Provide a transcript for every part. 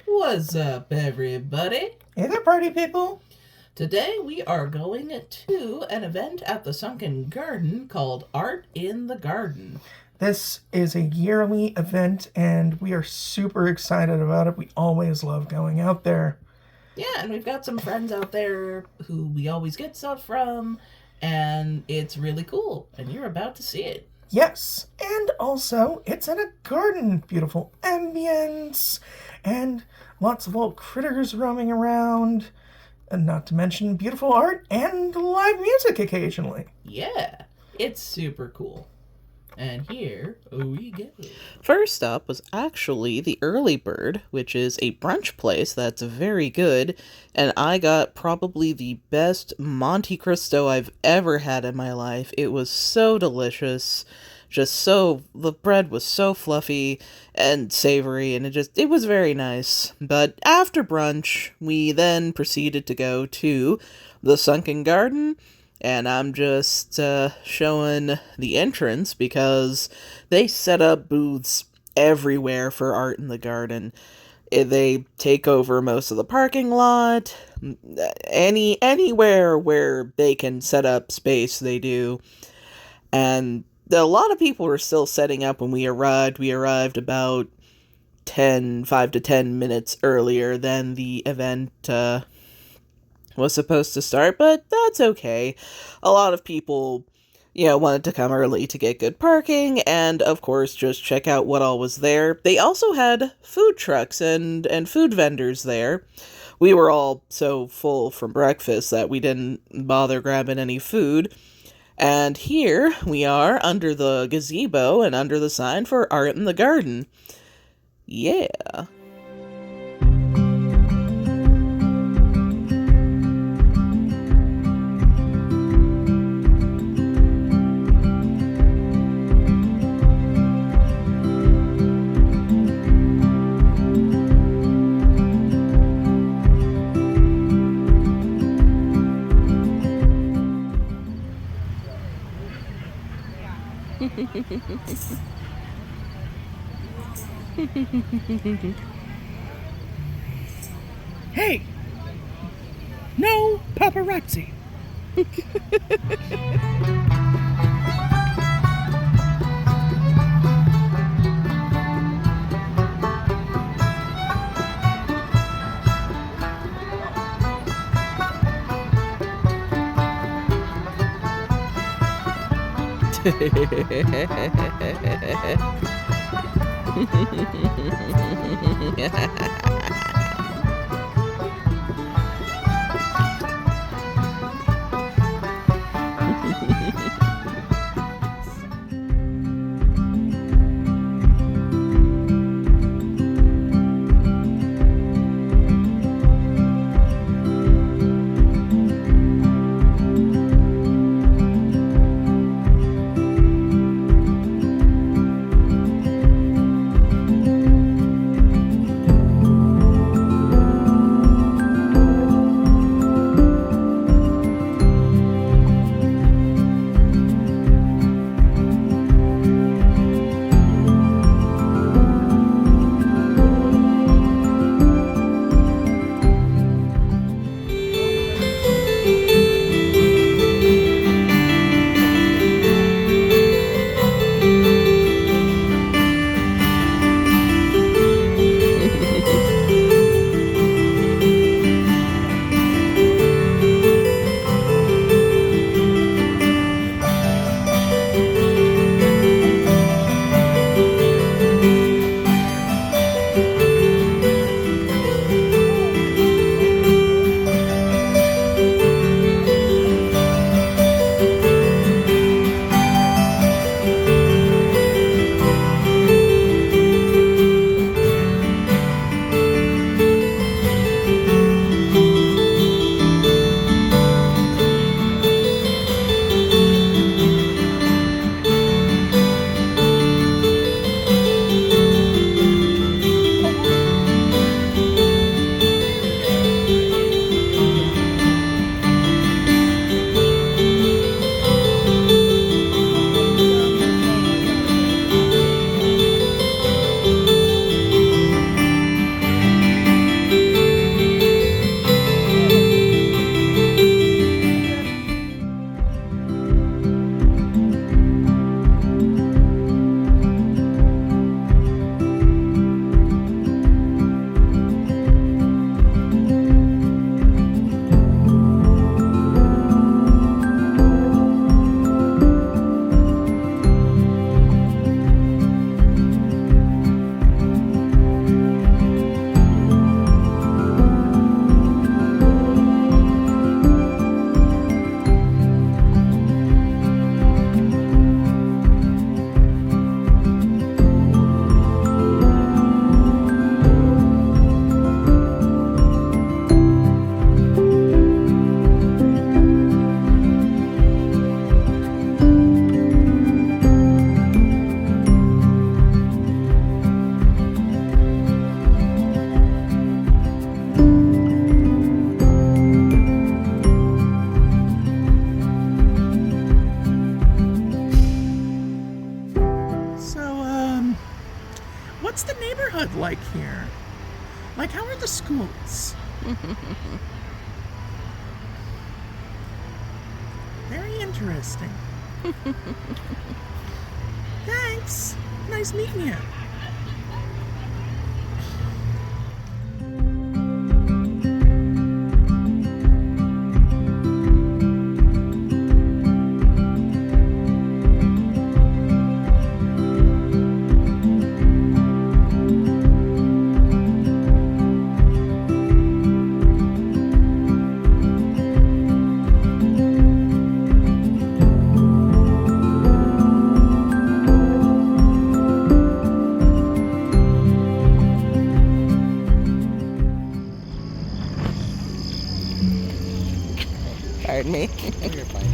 What's up, everybody? Hey there, party people! Today we are going to an event at the Sunken Garden called Art in the Garden. This is a yearly event, and we are super excited about it. We always love going out there. Yeah, and we've got some friends out there who we always get stuff from, and it's really cool, and you're about to see it. Yes, and also, it's in a garden. Beautiful ambience, and lots of little critters roaming around, and not to mention beautiful art and live music occasionally. Yeah, it's super cool. And here we go. First up was actually the Early Bird, which is a brunch place that's very good, and I got probably the best Monte Cristo I've ever had in my life. It was so delicious, the bread was so fluffy and savory, and it was very nice. But after brunch, we then proceeded to go to the Sunken Garden, and I'm just showing the entrance because they set up booths everywhere for Art in the Garden. They take over most of the parking lot. Anywhere where they can set up space, they do. And a lot of people were still setting up when we arrived. We arrived about 5 to 10 minutes earlier than the event was supposed to start, but that's okay. A lot of people, wanted to come early to get good parking, and of course, just check out what all was there. They also had food trucks and food vendors there. We were all so full from breakfast that we didn't bother grabbing any food. And here we are under the gazebo and under the sign for Art in the Garden. Yeah. Hey! No paparazzi! Like, how are the schools? Very interesting. Thanks. Nice meeting you. Pardon me. You're fine.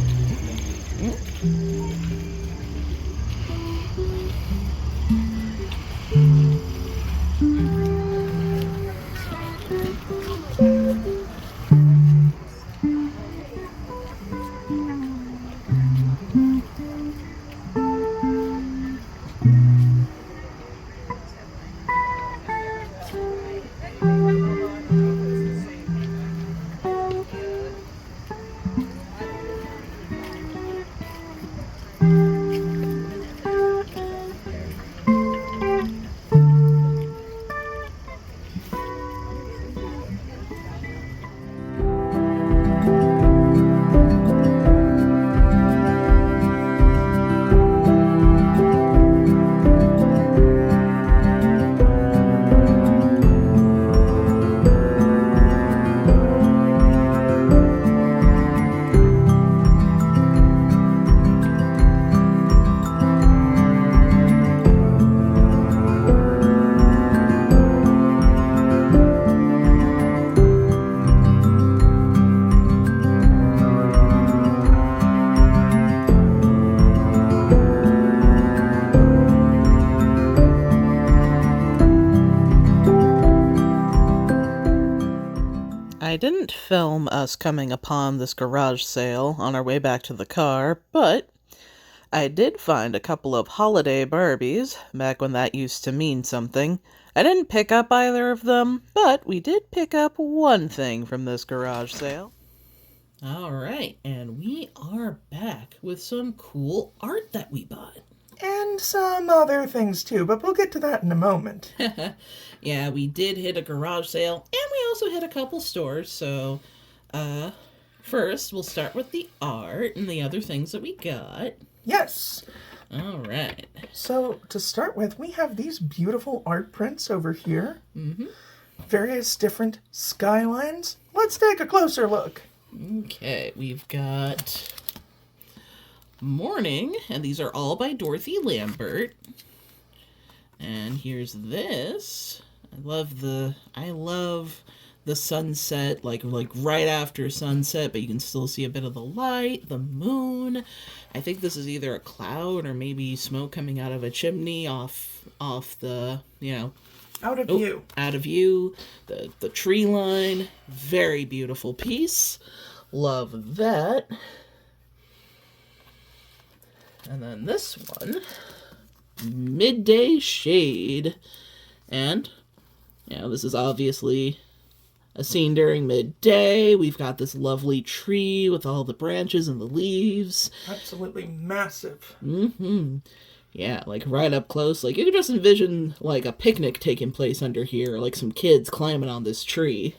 I didn't film us coming upon this garage sale on our way back to the car, but I did find a couple of holiday Barbies, back when that used to mean something. I didn't pick up either of them, but we did pick up one thing from this garage sale. All right, and we are back with some cool art that we bought. And some other things too, but we'll get to that in a moment. Yeah, we did hit a garage sale, and we also hit a couple stores, so, first, we'll start with the art and the other things that we got. Yes. All right. So, to start with, we have these beautiful art prints over here. Mm-hmm. Various different skylines. Let's take a closer look. Okay, we've got Morning, and these are all by Dorothy Lambert. And here's this. I love the sunset, like right after sunset, but you can still see a bit of the light, the moon. I think this is either a cloud or maybe smoke coming out of a chimney off the, Out of view. out of view. The tree line. Very beautiful piece. Love that. And then this one, Midday Shade. And, this is obviously a scene during midday. We've got this lovely tree with all the branches and the leaves. Absolutely massive. Mm-hmm. Yeah, like right up close. Like you could just envision like a picnic taking place under here, like some kids climbing on this tree.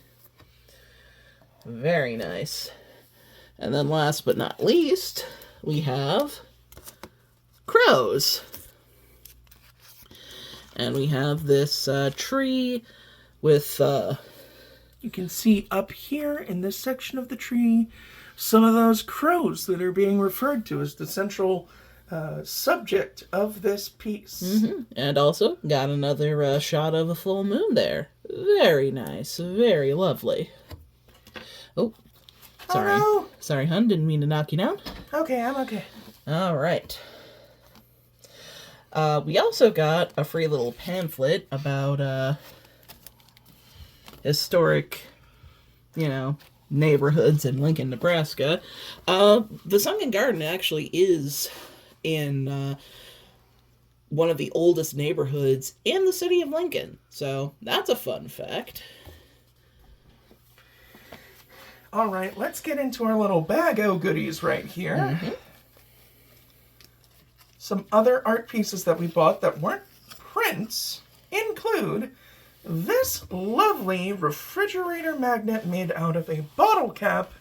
Very nice. And then last but not least, we have crows. And we have this tree with You can see up here in this section of the tree some of those crows that are being referred to as the central subject of this piece. Mm-hmm. And also got another shot of a full moon there. Very nice. Very lovely. Oh, sorry. Oh, no. Sorry, hun. Didn't mean to knock you down. Okay, I'm okay. All right. We also got a free little pamphlet about historic, neighborhoods in Lincoln, Nebraska. The Sunken Garden actually is in one of the oldest neighborhoods in the city of Lincoln. So that's a fun fact. All right, let's get into our little bag o' goodies right here. Mm-hmm. Some other art pieces that we bought that weren't prints include this lovely refrigerator magnet made out of a bottle cap,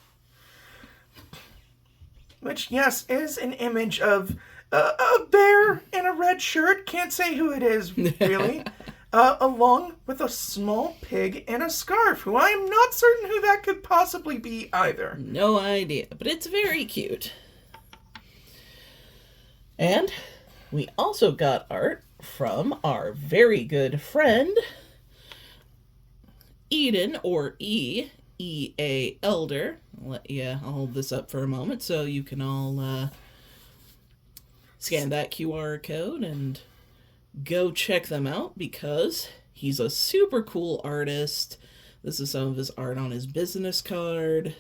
which, yes, is an image of a bear in a red shirt. Can't say who it is, really. Along with a small pig in a scarf, who I am not certain who that could possibly be either. No idea, but it's very cute. And we also got art from our very good friend, Eden, or E.A. Elder. I'll hold this up for a moment so you can all scan that QR code and go check them out, because he's a super cool artist. This is some of his art on his business card.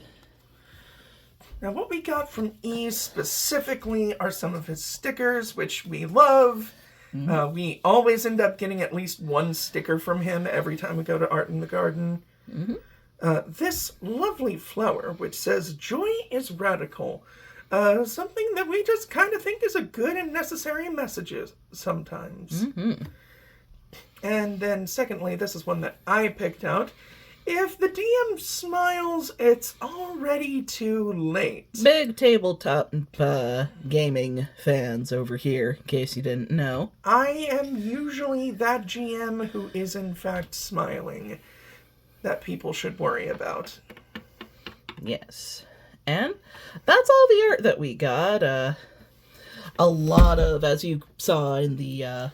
Now, what we got from E specifically are some of his stickers, which we love. Mm-hmm. We always end up getting at least one sticker from him every time we go to Art in the Garden. Mm-hmm. This lovely flower, which says, "Joy is radical." Something that we just kind of think is a good and necessary message sometimes. Mm-hmm. And then secondly, this is one that I picked out. If the DM smiles, it's already too late. Big tabletop gaming fans over here, in case you didn't know. I am usually that GM who is in fact smiling that people should worry about. Yes. And that's all the art that we got. A lot of, as you saw in the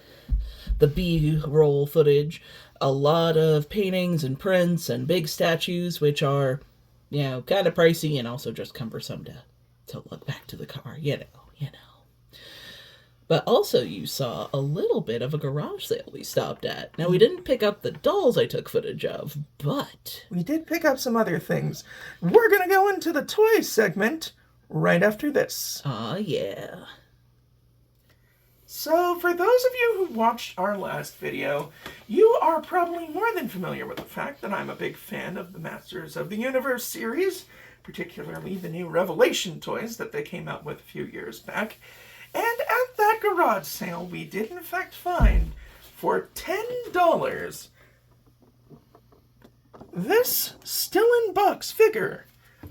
B-roll footage, a lot of paintings and prints and big statues, which are, kind of pricey and also just cumbersome to look back to the car, you know. But also you saw a little bit of a garage sale we stopped at. Now, we didn't pick up the dolls I took footage of, but we did pick up some other things. We're going to go into the toy segment right after this. Yeah. So, for those of you who watched our last video, you are probably more than familiar with the fact that I'm a big fan of the Masters of the Universe series, particularly the new Revelation toys that they came out with a few years back. And at that garage sale, we did in fact find, for $10, this still in box figure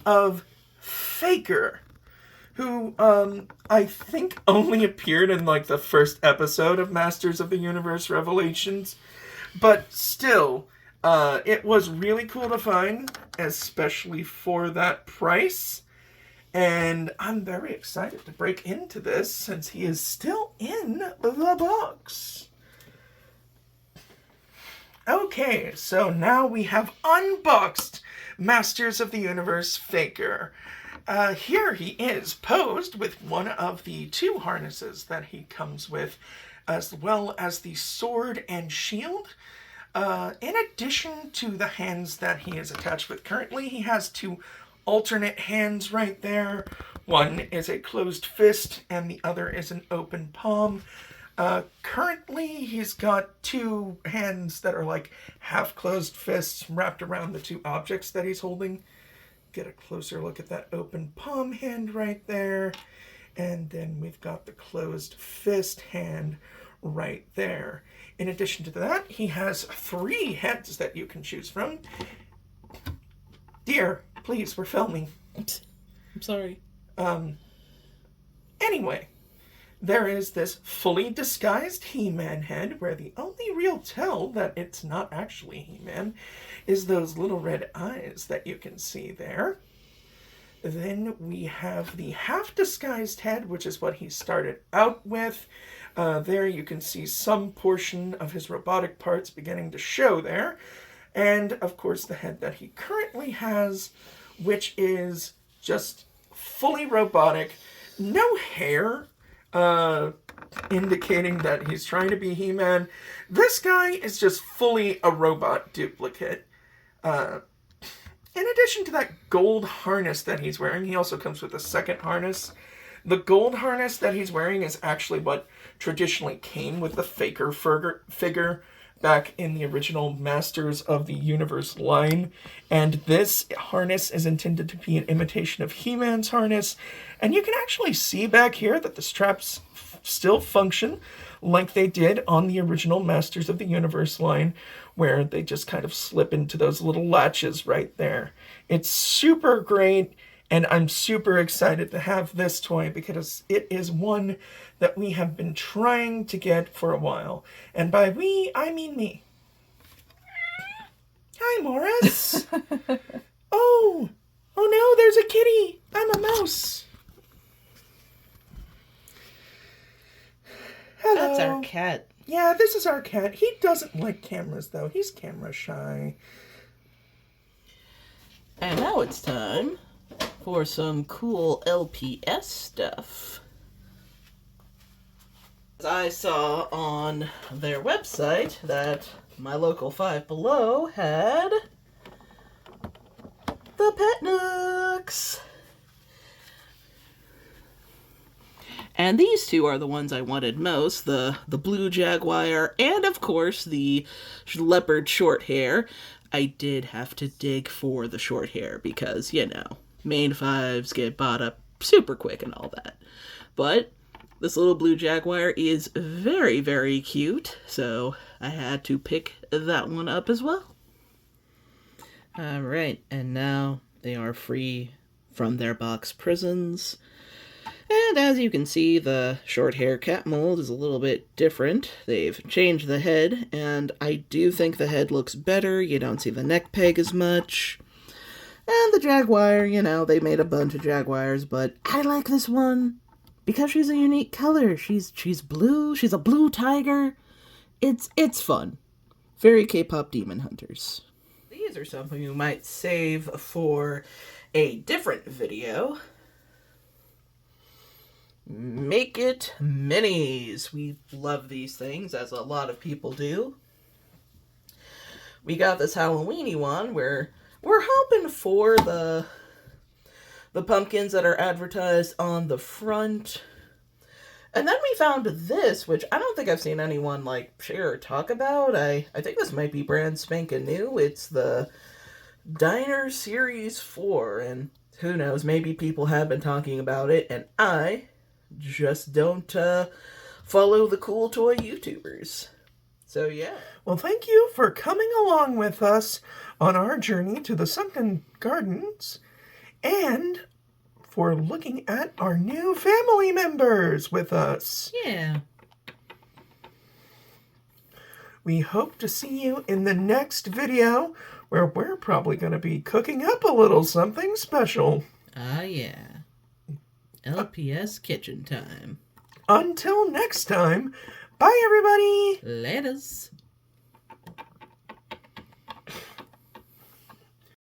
of Faker, who I think only appeared in like the first episode of Masters of the Universe Revelations, but still, it was really cool to find, especially for that price. And I'm very excited to break into this since he is still in the box. Okay, so now we have unboxed Masters of the Universe Faker. Here he is, posed with one of the two harnesses that he comes with, as well as the sword and shield. In addition to the hands that he is attached with currently, he has two alternate hands right there. One is a closed fist, and the other is an open palm. Currently, he's got two hands that are like half-closed fists wrapped around the two objects that he's holding. Get a closer look at that open palm hand right there. And then we've got the closed fist hand right there. In addition to that, he has three heads that you can choose from. Dear, please, we're filming. I'm sorry. Anyway, there is this fully disguised He-Man head, where the only real tell that it's not actually He-Man is those little red eyes that you can see there. Then we have the half-disguised head, which is what he started out with. There you can see some portion of his robotic parts beginning to show there. And, of course, the head that he currently has, which is just fully robotic. No hair, indicating that he's trying to be He-Man. This guy is just fully a robot duplicate. In addition to that gold harness that he's wearing, he also comes with a second harness. The gold harness that he's wearing is actually what traditionally came with the Faker figure back in the original Masters of the Universe line. And this harness is intended to be an imitation of He-Man's harness. And you can actually see back here that the straps still function like they did on the original Masters of the Universe line, where they just kind of slip into those little latches right there. It's super great. And I'm super excited to have this toy because it is one that we have been trying to get for a while. And by we, I mean me. Hi, Morris. Oh no, there's a kitty. I'm a mouse. Hello. That's our cat. Yeah, this is our cat. He doesn't like cameras, though. He's camera shy. And now it's time for some cool LPS stuff. I saw on their website that my local Five Below had the Pet Nooks. And these two are the ones I wanted most, the blue jaguar and, of course, the leopard short hair. I did have to dig for the short hair because, you know, main fives get bought up super quick and all that. But this little blue jaguar is very, very cute, so I had to pick that one up as well. Alright, and now they are free from their box prisons. And as you can see, the short hair cat mold is a little bit different. They've changed the head, and I do think the head looks better. You don't see the neck peg as much. And the jaguar, you know, they made a bunch of jaguars, but I like this one because she's a unique color. She's blue. She's a blue tiger. It's fun. Very K-pop demon hunters. These are something you might save for a different video. Make It Minis. We love these things, as a lot of people do. We got this Halloweeny one where we're hoping for the pumpkins that are advertised on the front. And then we found this, which I don't think I've seen anyone like share or talk about. I think this might be brand spanking new. It's the Diner Series 4, and who knows, maybe people have been talking about it, and I just don't follow the cool toy YouTubers. So yeah. Well, thank you for coming along with us on our journey to the Sunken Gardens and for looking at our new family members with us. Yeah. We hope to see you in the next video where we're probably going to be cooking up a little something special. Ah, yeah. LPS kitchen time. Until next time, bye everybody! Laters.